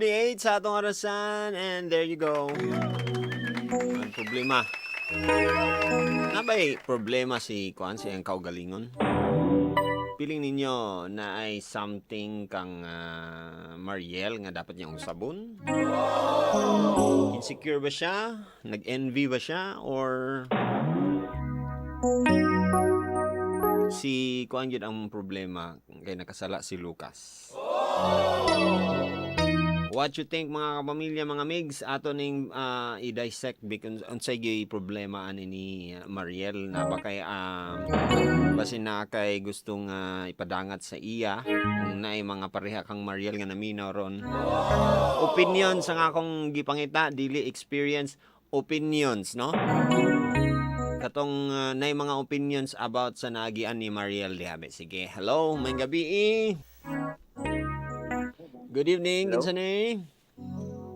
10:38 sa atong orasan and there you go. Ang problema. Nabay problema si kuan si ang kaugalingon. Piling ninyo na ay something kang Mariel nga dapat niyang sabon? Insecure ba siya? Nag-envy ba siya? Or si kuan yun ang problema kay nakasala si Lucas? What you think mga kapamilya, mga migs, ato ning i-dissect unsay gyud problema ani ni Mariel na ba kay basin na kay gustong ipadangat sa iya kung naay mga pareha kang Mariel nga naminaw ron. Opinion sa nga akong gipangita, dili experience, opinions, no? Katong naay mga opinions about sa naagian ni Mariel dihabe. Sige, hello, may gabi. Good evening, Hello? kinsa ni?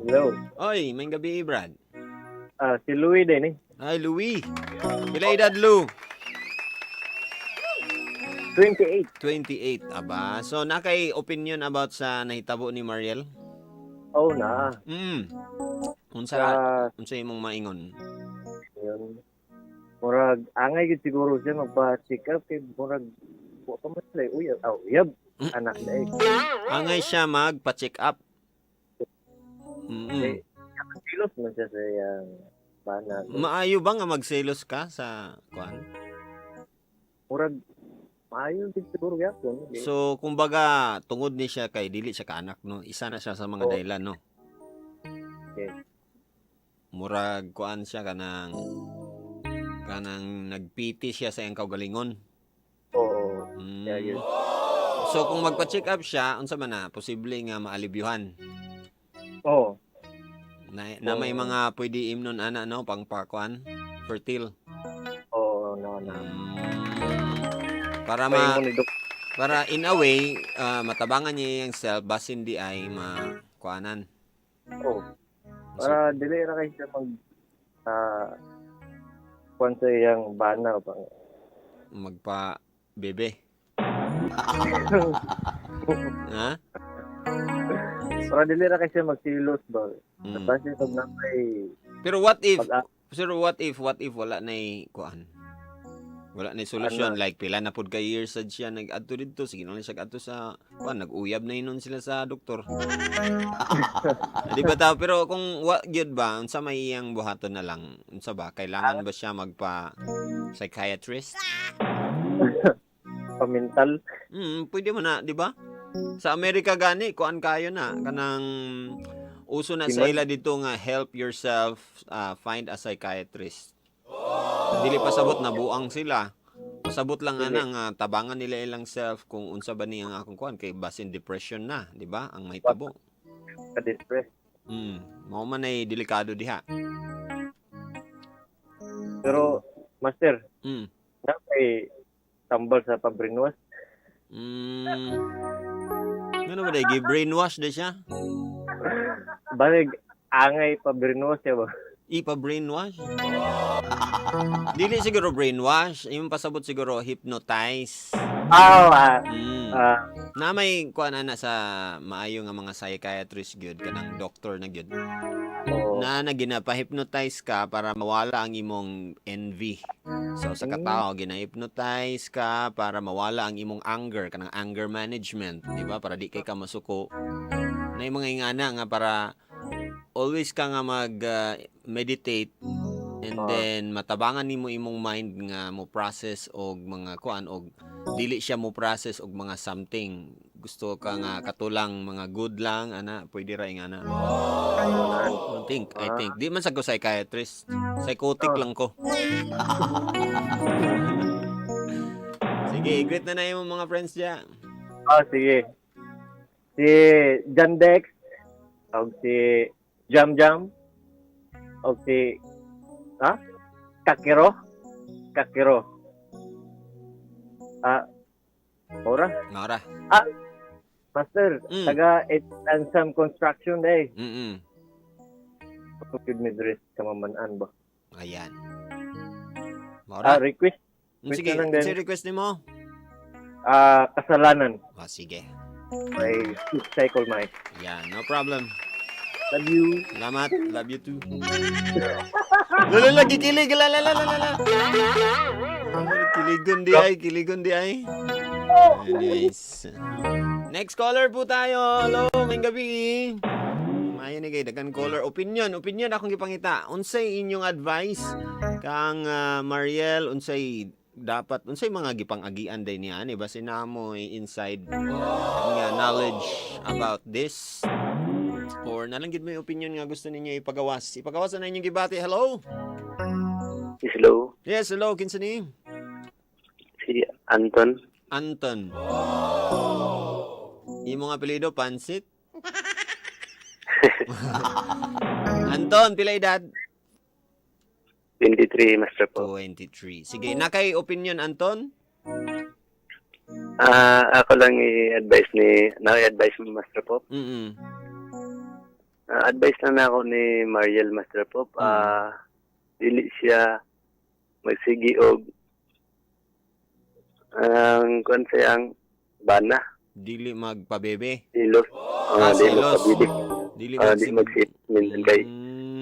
Hello. Oy, may gabi, Brad. Si Louie din eh. Ay, Louie. Pila edad, Lou? 28. 28, aba. So, nakay opinion about sa nahitabo ni Mariel? Oh na. Unsa imong maingon? Yun. Murag, angay gid siguro siya magpa-check up kay murag po ka man sila. Uyab. Anak na eh. Angay siya magpa-check up. Okay. Kilos man siya sa iyang bana. Maayo ba nga magselos ka sa kuan? Murag, maayon gid siguro yapon. So, kumbaga, tungod ni siya kay dili siya kaanak, no? Isa na siya sa mga dahilan, no? Okay. Murag kuan siya kanang nagpiti siya sa iyang kaugalingon. Oo. Yeah, yun. So kung magpa-check up siya, unsa man na posible nga maalibyuhan. Oo. Na may mga pwede imnon ana no pangpakuan, fertile. Oo, no. Para in a way matabangan niya yung self basin di ay makuanan. Oo. Para dili ra kay siya mag kuan sa iyang bana pa. Magpa bebe. Ha? Para dili ra kay siya magsilos ba. Tapos ito na may Pero what if wala na kuan? Wala na solusyon like pila na pud ka years sad siya nag-adto didto sige na siya adto sa kuan nag-uyab na inon sila sa doktor. Di ba ta pero kung what gyud ba unsa may iyang buhaton na lang unsa ba kailangan ba siya magpa psychiatrist? Mental. Pwede mo na, di ba? Sa Amerika gani kuan kayo na kanang uso na sa ila dito nga help yourself find a psychiatrist. Dili pasabot na buang sila. Pasabot lang nga tabangan nila ilang self kung unsa ba niyang akong kuan kay basin depression na, di ba? Ang may tabo. Ka-depress. Mao man ay delikado diha. Pero master, na kay tambal sa pag-brainwash. Ano ba day brainwash de siya? Balig angay pa-brainwash siya ba? Ipa-brainwash? Dili siguro brainwash, yung pasabot siguro hypnotize. Na may kuan ana sa maayo nga mga psychiatrist gyud kanang doctor na gyud. Na ginapa-hypnotize ka para mawala ang imong envy. So sa katao gina-hypnotize ka para mawala ang imong anger kanang anger management, di ba? Para di kay ka masuko. Na mga ingana nga para always ka nga mag-meditate and then matabangan nimo imong mind nga mo process og mga kuan og dili siya mo process og mga something gusto ka nga katulang mga good lang ana pwede ra ingana. I think di man sa ko psychiatrist, psychotic lang ko. Sige, greet na imong mga friends diya. Sige. Si Jandex og si Jam og si Kakiro. Ora. Master, taga and some construction day. Good midrest kamaman-an ba? Ayan. Mora. Request. Sige, si request nimo. Kasalanan. Sige. May cycle mic. Yeah, no problem. Love you. Salamat. Love you too. Lala, kikilig. Lala. Kiligon di ay. Anyways. Next caller po tayo. Hello, may gabi. Mayo ni kay dagan caller. Opinion akong gipangita. Unsay inyong advice kang Mariel, unsay mga gipang-agian day niya ani basin namo inside nga knowledge about this or nalanggid mo yung opinion nga gusto ninyo ipagawas na inyong gibati. Hello. Hello, Yes, hello, kinsa ni? si Anton. Imong apelyido Pansit? Anton, pila edad? 23, Master po. 23. Sige, nakay opinion Anton? Ako lang i-advise mo, Master Pop. Advice lang na ako ni Mariel, Master Pop. Dili siya magsigi og ang kuan sayang bana. Dili magpabebe. Silos. Di silos. magpabilik. Dili Di mag-sit. Minsan kay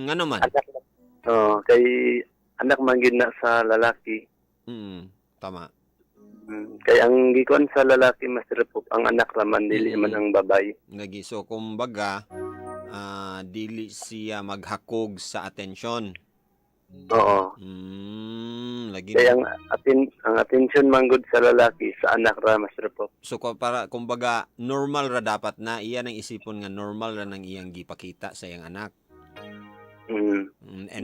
ano man? kay anak man gyud na sa lalaki. Tama. Kay ang gikuan sa lalaki, Master Pop, ang anak raman dili man ang babae. Lagi so kumbaga dili siya maghakog sa atensyon. Oo. Lagi. Kaya ang attention manggod sa lalaki sa anak ra, Master Pop. So para kumbaga normal ra dapat na iya nang isipon nga normal ra nang iyang gipakita sa iyang anak. And,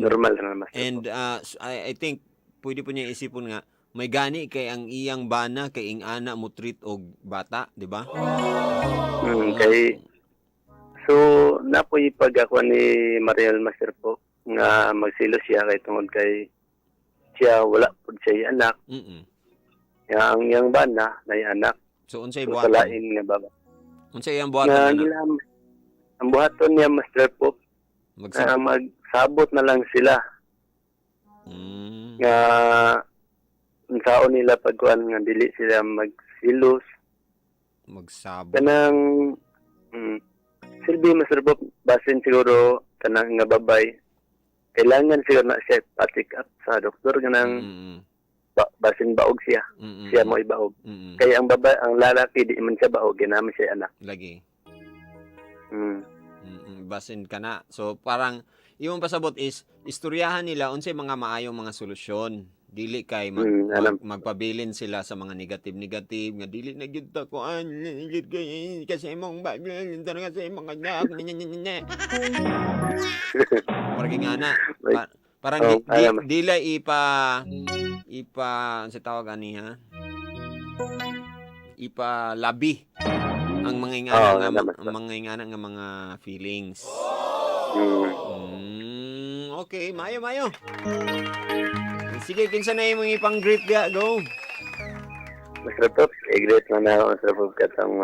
Normal ra, Master and Pop. I think pwede po niya isipon nga may gani kay ang iyang bana kay ing ana mo treat og bata, di ba? Kay so napoy pag ako ni Mariel, Master Pop, nga magsilos siya kay tungod kay siya wala pud siya anak. Yang ang iyang bana nay anak. So unsay So, buhaton? kalain nga baba. Unsay iyang buhaton? Ang buhaton niya, Master Pop, Magsabot. magsabot na lang sila. Nga ang taon nila pagkuan nga dili sila magsilos. Magsabot. Kanang silbi, Master Pop, basin siguro kanang nga babay. Kailangan siguro na siya patik up sa doktor kanang basin baog siya. Siya mo ibaog. Kaya ang babay, ang lalaki di man siya baog, ginaman siya anak. Lagi. Basin ka na. So parang imong pasabot is istoryahan nila unsay mga maayong mga solusyon. Dili kay magpabilin sila sa mga negative nga dili na gyud ta ko kasi imong bagay kasi mga anak parang nga na parang dila ipa sa tawag ani ha ipalabi ang mga ingana nga mga feelings. Okay, mayo. Sige, kinsa na imong ipang-greet ga, go. Master Pop, i-greet mo na ako, Master Pop, katong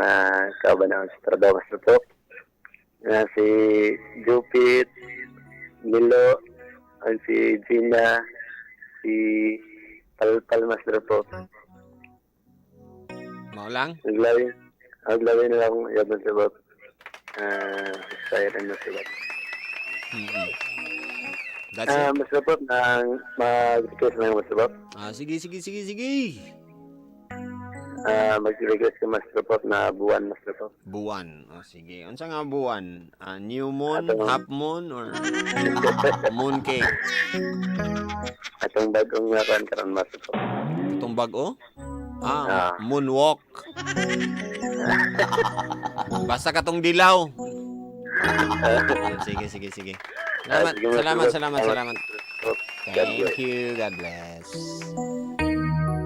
kauban ako sa trabaho, Master Pop. Si Jupit, Milo, si Gina, si Palpal, Master Pop. Mao lang? Aglawin na lang yung Master Pop. Saya rin Master Pop. That's it. Master Pop, mag-request na yung Master Pop. Sige. Mag-request ka, Master Pop, na buwan, Master Pop. Buwan. Sige. Unsa nga buwan? New moon, half moon, or moon cake? Atong bagong nakan karon, Master Pop. Itong bag-o? Moonwalk. Basta katong dilaw. Sige. Salamat. Thank you. God bless.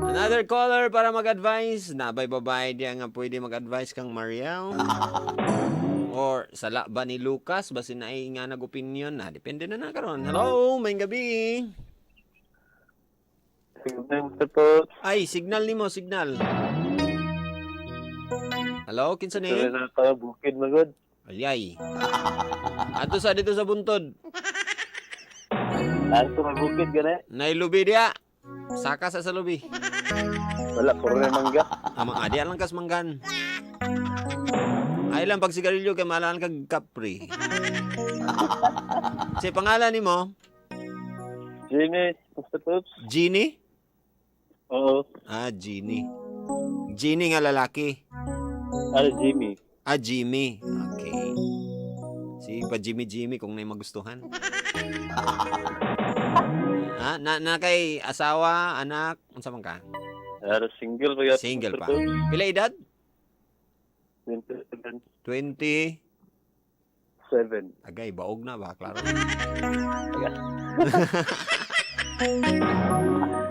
Another caller para mag-advise. Nabay-babay diya nga pwede mag-advise kang Mariel. Or sala ba ni Lucas? Basin na ay nga nag-opinion. Depende na karon. Hello, may gabi. Ay, signal nimo, signal. Hello, kinsa ni? Bukid magod. Ayay. Ato sa dito sa buntod. Anto mabukid gani. Nailubi dia. Saka sa lubi. Wala puro na mangga. Amang adi lang kas manggan. Ay lang pag sigarilyo kay malaan kag kapri. Si pangalan nimo? Jimmy, Mr. Pops? Jeannie? Oo. Ah, Jeannie. Jeannie nga lalaki. Jimmy. Ah, Jimmy. Okay. Si pa Jimmy kung may magustuhan. Ha? Na kay asawa, anak, unsa man ka? Single pa yata. Single Mr. pa. Pops. Pila edad? 27. 20. 7. Agay, baog na ba? Klaro.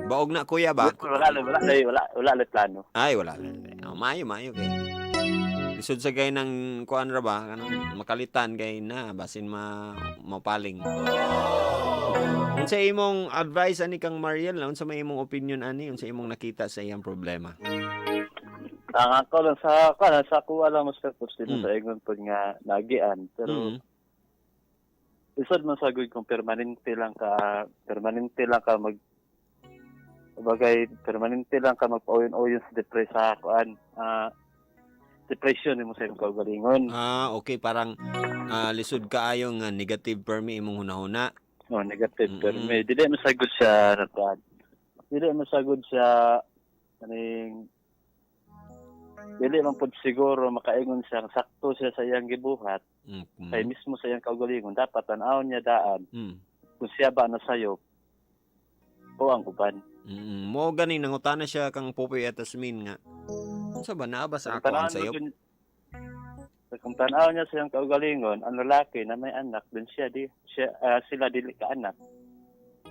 Baog na kuya ba? Wala na plano. Ay, wala. Oh, mayo kay. Lisod sa gay ng kuan ra ba? Kanang makalitan kay na basin mapaling. Unsa imong advice ani kang Mariel? Unsa may imong opinion ani? Unsa imong nakita sa iyang problema? Ang ako lang sa kuha lang Mr. Pops din sa ingon po nga nagian. Pero isod man sagod kung permanente lang ka permanente lang ka magpa-uyon sa depression mo sa imong kaugalingon. Ah, okay, parang lisod kaayo nga negative permi imong hunahuna. No, negative permi. Dili masagod siya natad. Dili masagod siya kaning dili man pud siguro makaingon siya sakto siya sa iyang gibuhat. Kay mismo sa iyang kaugalingon dapat tan-aw niya daan. Kung siya ba nasayop o ang uban. Mo gani nangutana siya kang Popoy at Tasmin nga. Unsa ba naa ba sa ako ang sayop? Kung tanaw niya sa iyang kaugalingon, ang lalaki na may anak, dun sila dili ka anak.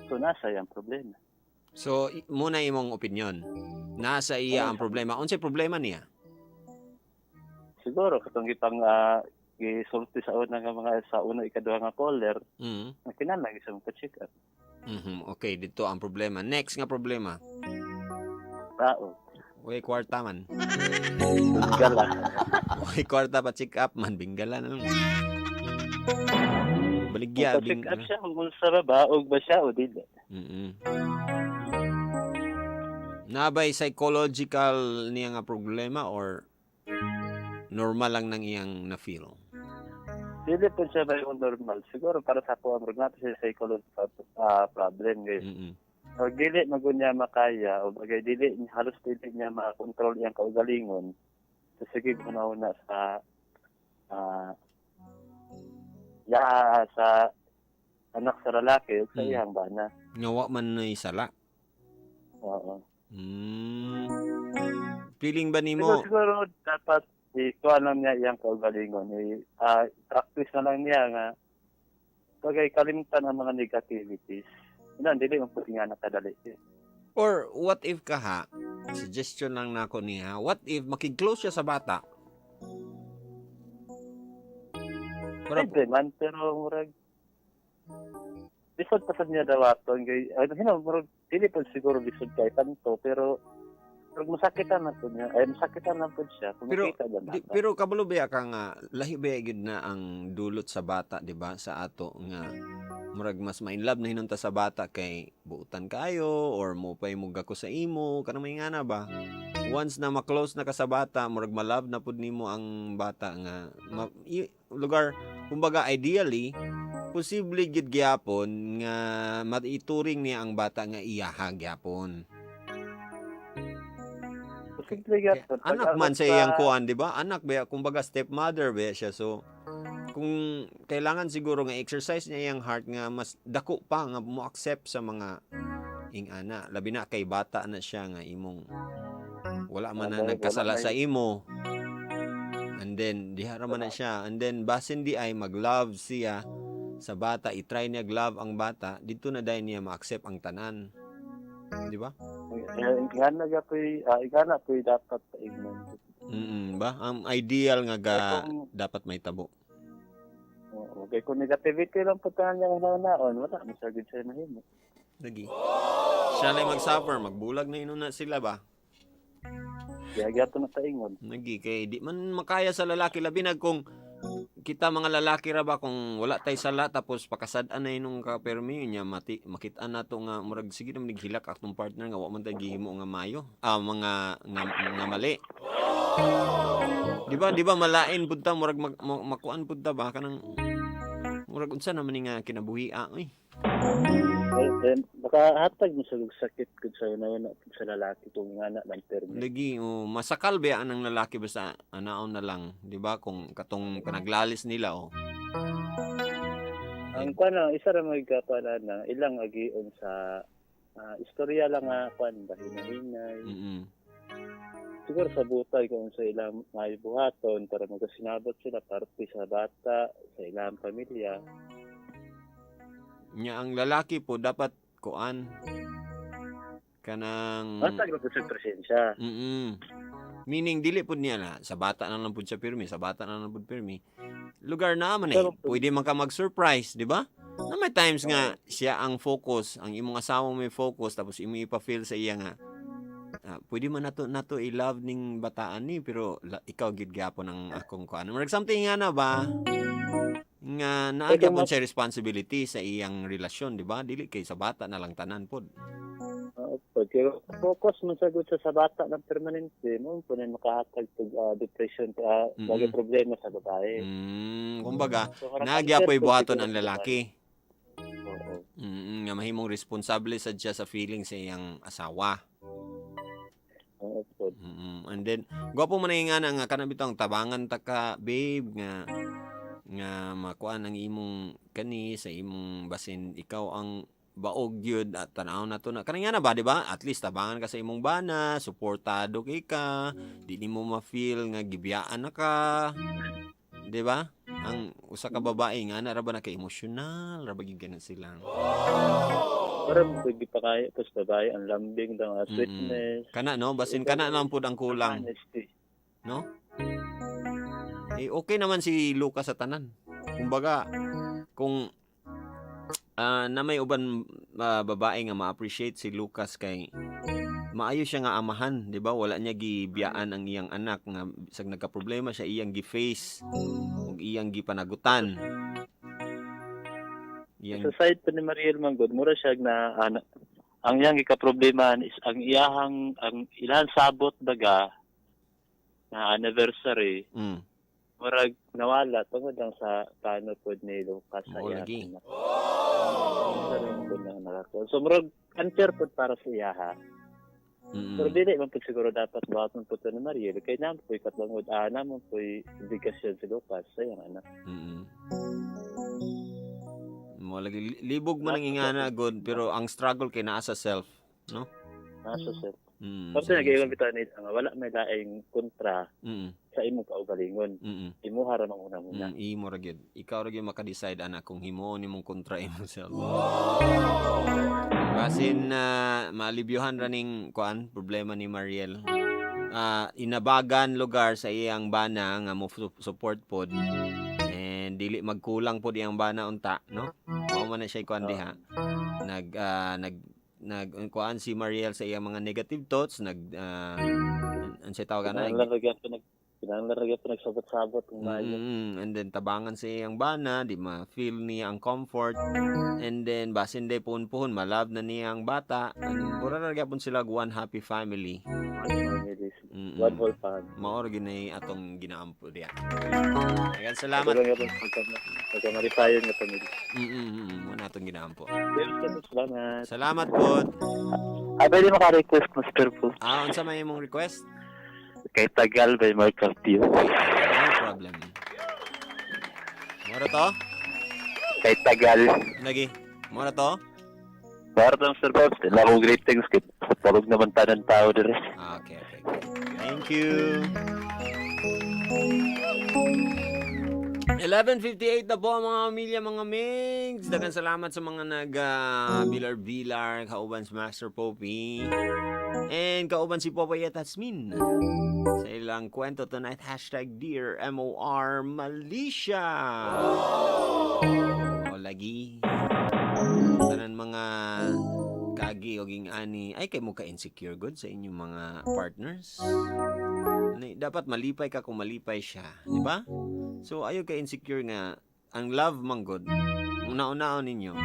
So nasa iyang problema. So muna imong opinion. Nasa iya ang problema. Unsay problema niya? Siguro katong gipang gisulti sa una nga mga sa una ikaduha nga caller, ang kinahanglan sa mga check up. Okay, dito ang problema. Next nga problema. Tao. Uy, kwarta man. Gala. Uy, kwarta pa check up man. Bingala na lang. Baligya. Check up siya kung sa babaog ba siya o dili. Nabay psychological niya nga problema or normal lang nang iyang na-feel? Dili po siya ba yung normal. Siguro para sa po ang natin siya psychological problem. O dili magunya makaya o bagay dili halos dili niya makontrol iyang kaugalingon. So sige una sa sa anak sa lalaki o sa iyang bana. Ngawa man na isala. Oo. Feeling ba nimo? Siguro dapat ikuha lang niya iyang kaugalingon. Practice na lang niya nga bagay kalimutan ang mga negativities. Dili mo puti nga nakadali. Or what if kaha, suggestion lang nako niya, what if makig-close siya sa bata? Pwede man, pero murag lisod pa sa niya dawaton. Murag dili po siguro lisod kay tanto, pero murag masakitan na po niya. Masakitan na po siya. Pero kabalo ba ka nga, lahi ba yun na ang dulot sa bata, di ba? Sa ato nga, murag mas ma-inlove na hinunta sa bata kay buutan kayo or mo pa'y mugako sa imo kanang may nga na ba once na ma-close na ka sa bata murag ma-love na pud nimo ang bata nga lugar kumbaga ideally posible gid gyapon nga maituring niya ang bata nga iyaha gyapon. Anak man sa iyang kuan, di ba? Anak ba kumbaga stepmother ba siya, so kung kailangan siguro nga exercise niya yung heart nga mas dako pa nga mo accept sa mga ana labi na kay bata na siya nga imong wala man na nagkasala sa imo and then dihara man na siya and then basin di ay mag-love siya sa bata, i-try niya love ang bata dito na dahil niya ma-accept ang tanan, di ba? Igana po dapat paignan. Ba ang ideal nga dapat may tabo. Okay, kung negativity lang po tayo niyang naon, wala, masagid siya mahimo. Lagi. Siya lang mag-suffer, magbulag na inuna sila ba? Kaya gato na taingon. Lagi, kay di man makaya sa lalaki, labi na kung kita mga lalaki ra ba, kung wala tay sala, tapos pakasad-an na inong kapermi, niya makitaan na to nga, murag sige na manighilak akong partner nga, wa man tayo gihimo nga mayo, mga mali. Di ba malain pud ta murag makuan pud ta ba kanang murag unsa naman nga kinabuhi oy. Then, baka hatag mo sa sakit kung sa una sa lalaki kung nga ng term. Lagi masakal ba ang lalaki basta anaon na lang, di ba? Kung katong panaglalis nila Ang kuan isa ra magkapala na ilang agion sa istorya lang nga kuan ba hinahinay. Siguro sa butay kung sa ilang may buhaton para magasinabot sila parte sa bata, sa ilang pamilya. Nya ang lalaki po dapat kuan kanang Basta ko sa presensya. Meaning dili pud niya na sa bata na lang pud siya pirmi, sa bata na lang pud pirmi. Lugar na man pwede man ka mag-surprise, di ba? Na may times nga siya ang focus, ang imong asawa may focus tapos imo ipa-feel sa iya nga pwede man nato i-love ning bataan ni pero ikaw gid gyapon ang akong kuan. Murag something nga na ba? Nga naagya po siya responsibility sa iyang relasyon, di ba? Dili kay sa bata na lang tanan pod. Pero focus mo sa bata ng permanente mo po na makahatag depression bagay problema sa babae. Kumbaga, naagya po'y buhaton ang lalaki. Nga mahimong responsable sad siya sa feeling sa iyang asawa. And then, gwapo man nga nga kanabitang tabangan ta ka, babe, nga makuan ang imong kani sa imong basin ikaw ang baog gyud at tanaw na to na kanang nga na ba di ba at least tabangan ka sa imong bana suportado kay ka di nimo ma-feel nga gibiyaan na ka di ba ang usa ka babae nga na ra ba naka emotional ra ba gyud ganun sila Parang pwede pa kaya tapos babae ang lambing daw sweetness kana no basin kana lang pud ang kulang no okay naman si Lucas sa tanan. Kumbaga, kung na may uban babae nga ma-appreciate si Lucas kay maayo siya nga amahan, di ba? Wala niya gibiyaan ang iyang anak nga bisag nagka-problema siya iyang gi-face ug iyang gipanagutan. Sa side pa ni Mariel Manggod, mura siya na ang iyang ika-problema is ang ilang sabot daga na anniversary. Murag nawala tungod lang sa paano pod ni Lucas sa iya. So murag unfair pod para sa iya ha. Pero dili man pod siguro dapat buhaton pod ni Mariel kay namo po'y katlangod namo po'y obligasyon si Lucas sa iyang anak. Mo lagi libog man ang ingana god pero ang struggle kay naa sa self, no? Nasa self. Kasi nag-iwan bitaw ni wala may laing kontra sa imong kaugalingon. Imo hara mang una-una. Imo ra gyud. Ikaw ra gyud maka-decide ana kung himuon nimong kontra imong self. Basin malibyuhan ra ning kuan problema ni Mariel. Inabagan lugar sa iyang bana nga mo support pod. And dili magkulang pod iyang bana unta, no? Mao man na siya kuan diha. Nagkuan si Mariel sa iyang mga negative thoughts, ang siya tawag na. Pinanglagyan pa nagsabot-sabot kung mayo. And then tabangan sa iyang bana, di ma-feel niya ang comfort. And then basin day puhon-puhon, malove na niya ang bata. And pura na gyapon sila one happy family. One whole family. Maor ginay atong ginaampo diya. Ayan, salamat. Pagka-maripayon nga pamilya. Muna atong ginaampo. Salamat. Salamat po. Pwede maka-request, Master po. Unsa may imong request? Kay Tagal by Mark Castillo. No problem. Mora to? Kay Tagal. Lagi. Mora to? Para lang, Sir Bob. Sila ko greetings. Palog naman tanan tao din. Okay. Thank you. 11:58 na po mga pamilya, mga Migs. Daghang salamat sa mga nag-bilar-bilar, kauban si Master Poppy. And kauban si Popoy at Hasmin. Sa ilang kwento tonight, #Dear MOR Malaysia. O lagi. Tanan mga kagi o ging-ani. Ay, kay mo ka-insecure good sa inyong mga partners. Dapat malipay ka kung malipay siya. Di ba? So, ayaw ka-insecure nga. Ang love man good. Una-unaon ninyo.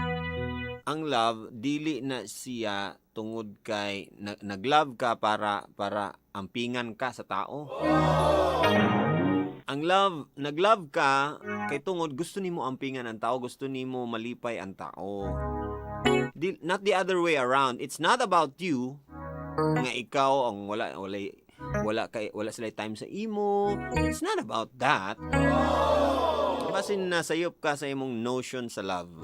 Ang love, dili na siya tungod kay nag-love ka para ampingan ka sa tao. Ang love, nag-love ka kay tungod gusto nimo ampingan ang tao, gusto nimo malipay ang tao. Not the other way around. It's not about you nga ikaw ang wala sila time sa imo. It's not about that. Basin nasayop ka sa imong notion sa love.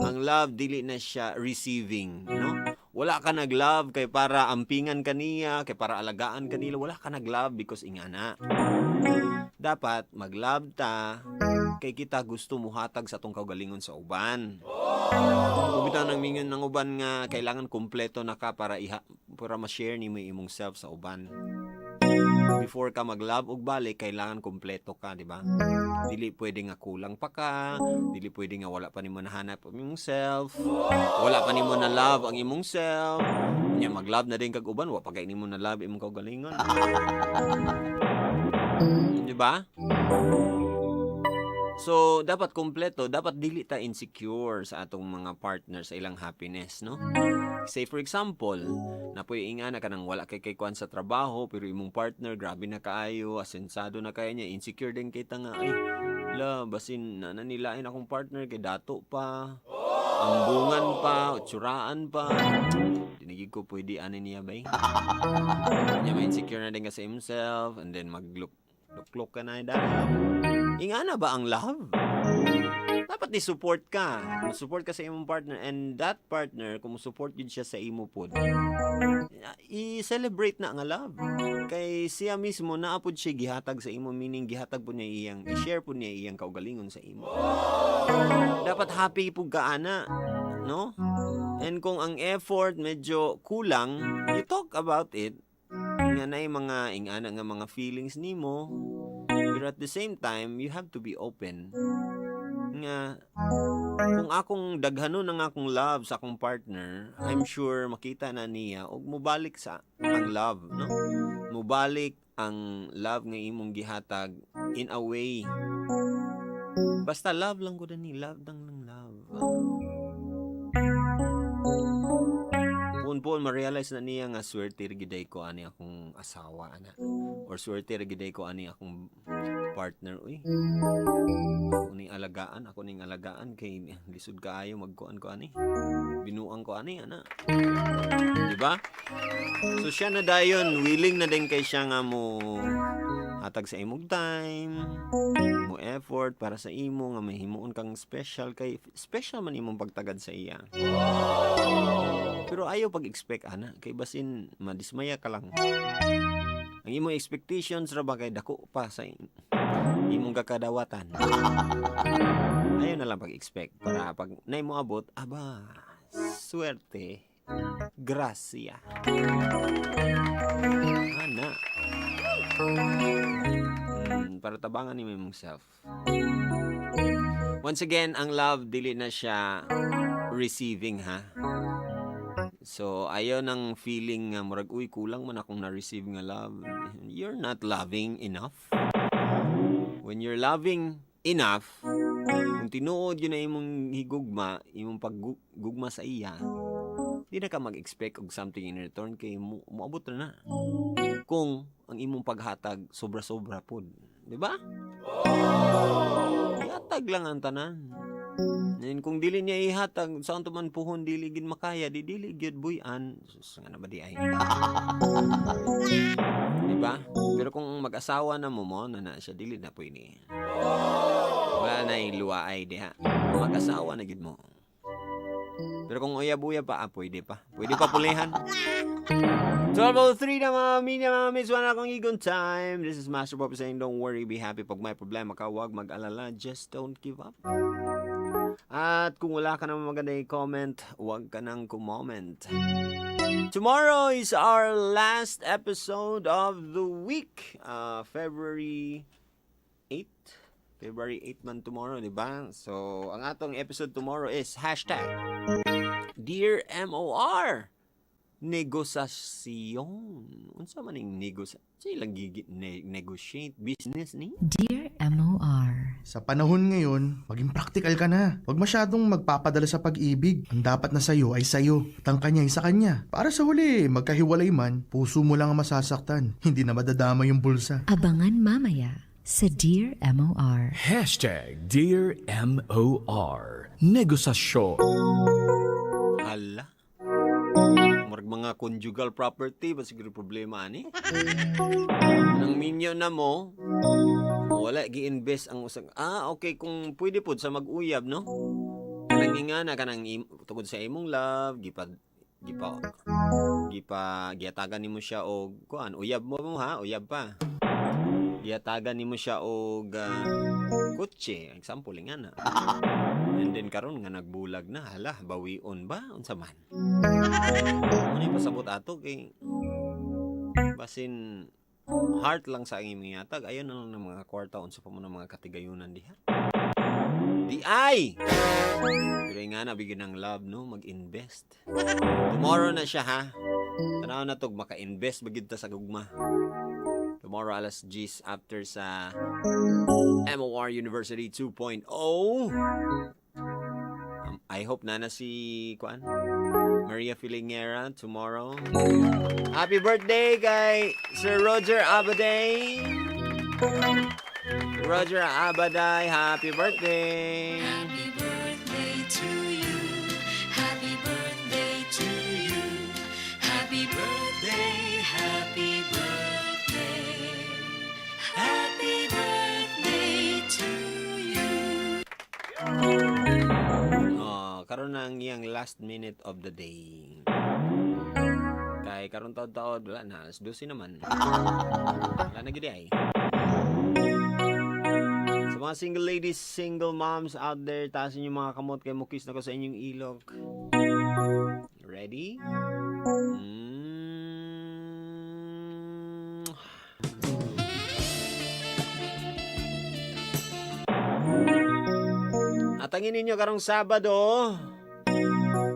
Ang love dili na siya receiving, no? Wala ka nag-love kay para ampingan kaniya, kay para alagaan kanila. Wala ka nag-love because ingana. Dapat mag-love ta kay kita gusto muhatag sa atong kaugalingon sa uban. Kung bitaw nang mingon ng uban nga kailangan kumpleto na ka para ma-share nimo imong self sa uban. Before ka mag-love og balik, kailangan kumpleto ka, di ba? Dili pwede nga kulang pa ka, dili pwede nga wala pa nimo nahanap ang imong self, wala pa nimo na love ang imong self. Nya mag-love na din kag uban, wa pa kay nimo na love imong kaugalingon. Di ba? So, dapat kumpleto, dapat dili ta insecure sa atong mga partner sa ilang happiness, no? Say for example, napoy ingana ka nang wala kay kuan sa trabaho, pero imong partner grabe na kaayo, asensado na kaya niya, insecure din kita nga, ay, basin nanilain akong partner kay dato pa, ambungan pa, utsuraan pa. Dinigig ko pwede ani niya bay. Niya may insecure na din ka sa himself, and then magluklok ka na dahil. Ingana ba ang love? Dapat ni-support ka. Support ka sa imong partner, and that partner, kung support yun siya sa imo pod, i-celebrate na ang love. Kay siya mismo naapod siya gihatag sa imo, meaning gihatag po niya iyang, i-share po niya iyang kaugalingon sa imo. Dapat happy po ka ana, no? And kung ang effort medyo kulang, you talk about it. Nga na yung mga ingana nga mga feelings nimo. Pero at the same time, you have to be open. Nga, kung akong daghanon ng akong love sa akong partner, I'm sure makita na niya o mubalik sa ang love, no? Mubalik ang love nga imong gihatag in a way. Basta love lang ko ni love lang ng love. Pun ma-realize na niya nga swerte giday ko ani akong asawa ana, or swerte giday ko ani akong partner. Uy, ako ning alagaan kay lisod kaayo magkuan ko ani, binuang ko ani ana, di ba? So siya na dayon, willing na din kay siya nga mo hatag sa imong time, mo effort para sa imo nga mahimuon kang special, kay special man imong pagtagad sa iya. Pero ayaw pag-expect ana, kay basin madismaya ka lang. Ang imong expectations ra ba kay dako pa sa imong kakadawatan. Ayaw na lang pag-expect para pag nay mo abot, aba, swerte, grasya. Ana. Para tabangan ni imong self. Once again, ang love dili na siya receiving, ha. So, ayaw ng feeling nga murag, uy, kulang man akong na-receive nga love. You're not loving enough. When you're loving enough, kung tinuod yun na imong higugma, imong paggugma sa iya, di na ka mag-expect og something in return, kay muabot na. Kung ang imong paghatag sobra-sobra pod, di ba? Ihatag lang ang tanan. And kung dili niya ihatag, saan to man puhon dili gid makaya, dili gyud buy-an, sus nga na ba di ay. Di ba? Pero kung mag-asawa na mo na siya, dili na pwede. Wala na yung luwaay diha. Mag-asawa na gid mo. Pero kung uyab-uyab pa, pwede pa. Pwede pa pulihan. 12:03 na mga minya, mga miss. Wala akong igon time. This is Master Pop saying, don't worry, be happy. Pag may problema ka, huwag mag-alala. Just don't give up. At kung wala ka naman magandang comment, huwag ka nang kumoment. Tomorrow is our last episode of the week. February 8 man tomorrow, di ba? So, ang atong episode tomorrow is hashtag Dear MOR Negosasyon. Unsa man ning negosasyon? Silang negotiate business ni? Dear MOR. Sa panahon ngayon, maging practical ka na. Huwag masyadong magpapadala sa pag-ibig. Ang dapat na sayo ay sayo. At ang kanya ay sa kanya. Para sa huli, magkahiwalay man, puso mo lang ang masasaktan. Hindi na madadama yung bulsa. Abangan mamaya sa Dear MOR. Hashtag Dear MOR. Negosasyon. Hala. Murag mga conjugal property ba siguro problema ani? Nang minyo na mo, wala gi-invest ang usag. Okay kung pwede pod sa mag-uyab no. Kanang ingana kanang tungod sa imong love, giyatagan nimo siya og kuan, uyab mo ha, uyab pa. Giyatagan nimo siya og kotse, example ingana. And then karon nga nagbulag na, hala, bawion ba unsa man? Ano yung pasabot ato kay basin heart lang sa imong yatag, ayon na lang ng mga kwarta unsa pa mo ng mga katigayunan diha. Di ay! Pero nga na, bigyan ng love, no? Mag-invest. Tomorrow na siya, ha? Tanaw na to, maka-invest bagid ta sa gugma. Tomorrow, alas 10 after sa MOR University 2.0. I hope na si, Maria Filingera tomorrow. Happy birthday kay Sir Roger Abaday! Roger Abaday, happy birthday! Happy birthday to you. Happy birthday to you. Happy birthday, happy birthday. Happy birthday to you. Karon na ang iyang last minute of the day. Kay karon taod-taod, wala na, alas 12 naman. Wala na gid ay. Sa mga single ladies, single moms out there, taasin yung mga kamot kay mukis na ko sa inyong ilog. Ready? Atangin ninyo karong Sabado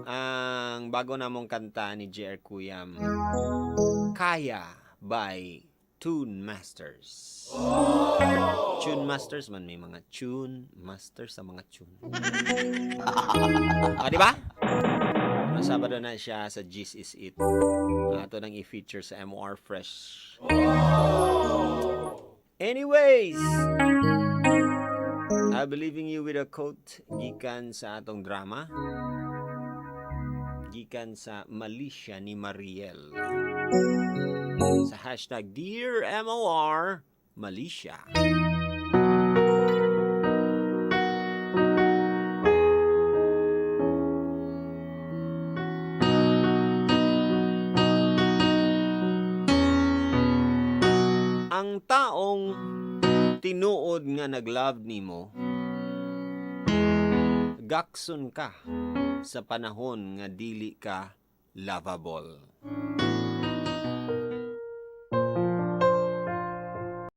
ang bago namong kanta ni JR Kuyam, Kaya by Tune Masters. Tune Masters man, may mga tune masters sa mga tune. Di ba? Ang Sabado na siya sa Gis Is It. Ito nang i-feature sa MOR Fresh. Anyways, I believe in you with a quote gikan sa atong drama. Gikan sa Malisya ni Mariel. Sa hashtag Dear MOR Malisya. Ang taong tinuod nga naglove nimo, gakson ka sa panahon nga dili ka lovable.